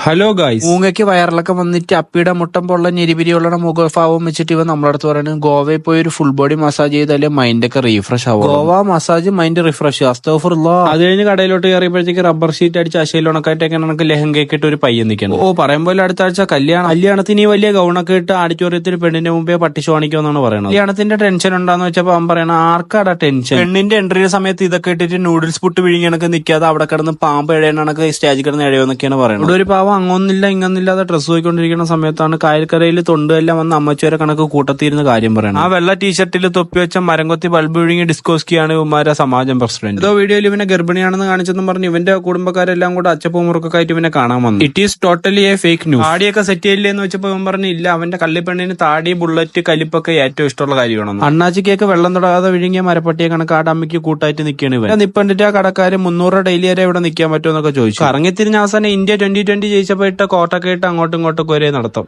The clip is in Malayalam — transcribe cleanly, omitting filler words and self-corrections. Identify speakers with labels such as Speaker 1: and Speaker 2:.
Speaker 1: ഹലോ ഗായ്സ്,
Speaker 2: മൂങ്ങയ്ക്ക് വയറിളക്കം വന്നിട്ട് അപ്പിയുടെ മുട്ടം പൊള്ള ഞെരിപിരിയുള്ള മുഖഭാവം വെച്ചിട്ട് ഇവ നമ്മളടുത്ത് പറയുന്നത് ഗോവയിൽ പോയി ഒരു ഫുൾ ബോഡി മസാജ് ചെയ്താലേ മൈൻഡ് ഒക്കെ റീഫ്രഷ് ആവും. Goa massage mind refresh.
Speaker 1: അത് കഴിഞ്ഞ് കടയിലോട്ട് കയറിയപ്പോഴത്തേക്ക് റബ്ബർ ഷീറ്റ് അടിച്ച് അശയിലുണക്കായിട്ടൊക്കെ നമുക്ക് ലെഹങ്കയൊക്കെ ഇട്ട് ഒരു പയ്യൻ നിൽക്കണം. പറയുമ്പോൾ അടുത്ത ആഴ്ച കല്യാണത്തിന് ഈ വലിയ ഗൗണൊക്കെ ഇട്ട് ആഡിറ്റോറിയത്തിൽ പെണ്ണിന്റെ മുമ്പേ പട്ടിഷ് കാണിക്കുമെന്നാണ് പറയുന്നത്. കല്യാണത്തിന്റെ ടെൻഷൻ ഉണ്ടാന്ന് വെച്ചപ്പോ അവൻ പറയണ ആർക്കാടാ ടെൻഷൻ? പെണ്ണിന്റെ എൻട്രിയുടെ സമയത്ത് ഇതൊക്കെ ഇട്ടിട്ട് നൂഡിൽസ് പുട്ട് വിഴുങ്ങിയണക്ക് നിൽക്കാതെ അവിടെ കിടന്ന് പാമ്പ് എഴയണക്ക് സ്റ്റേജിൽ കിടന്ന് എഴയോന്നൊക്കെയാണ് പറയുന്നത്. ഒരു പാവം അങ്ങൊന്നില്ല ഇങ്ങൊന്നില്ലാതെ ഡ്രസ്സ് പോയിക്കൊണ്ടിരിക്കുന്ന സമയത്താണ് കായൽക്കരയിൽ തൊണ്ടെല്ലാം വന്ന് അമ്മച്ചോരെ കണക്ക് കൂട്ടത്തിരുന്ന കാര്യം പറയുന്നത്. ആ വെള്ള ടീഷർട്ടിൽ തൊപ്പി വെച്ച മരംകൊത്തി ബൾബ് വിഴുങ്ങി ഡിസ്കോസ്കിയാണ് ഇവന്മാരെ സമാജം പ്രസിഡന്റ്. ഏതോ വീഡിയോയിൽ ഇവനെ ഗർഭിണിയാണെന്ന് കാണിച്ചെന്നും പറഞ്ഞ് ഇവന്റെ കുടുംബക്കാരെല്ലാം കൂടെ അച്ചപ്പൂ മുറുക്കൊക്കെ ആയിട്ട് ഇവനെ കാണാൻ വന്നു. It is totally a fake news. താടിയൊക്കെ സെറ്റ് ചെയ്യില്ലേ എന്ന് വെച്ചപ്പോ ഇവൻ പറഞ്ഞു ഇല്ല, അവന്റെ കള്ളിപ്പെണ്ണിന് താടി ബുള്ളറ്റ് കലിപ്പൊക്കെ ഏറ്റവും ഇഷ്ടമുള്ള കാര്യമാണെന്ന്. അണ്ണാച്ചിക്കൊക്കെ വെള്ളം തൊടാതെ വിഴുങ്ങിയ മരപ്പട്ടിയെ കണക്ക് ആ ഡമ്മിക്ക് കൂട്ടായിട്ട് നിൽക്കുകയാണ് ഇവൻ. നിപ്പണ്ടിട്ട് ആ കടക്കാര് 300 ഡെയിലി വരെ ഇവിടെ നിൽക്കാൻ പറ്റുമെന്നൊക്കെ ചോദിച്ചു. കറങ്ങിത്തിരിഞ്ഞ അവസാനം ഇന്ത്യ 2020 ജയിച്ചപ്പോ ഇട്ട കോട്ടൊക്കെ ഇട്ട് അങ്ങോട്ടും ഇങ്ങോട്ടും ഒരേ നടത്തും.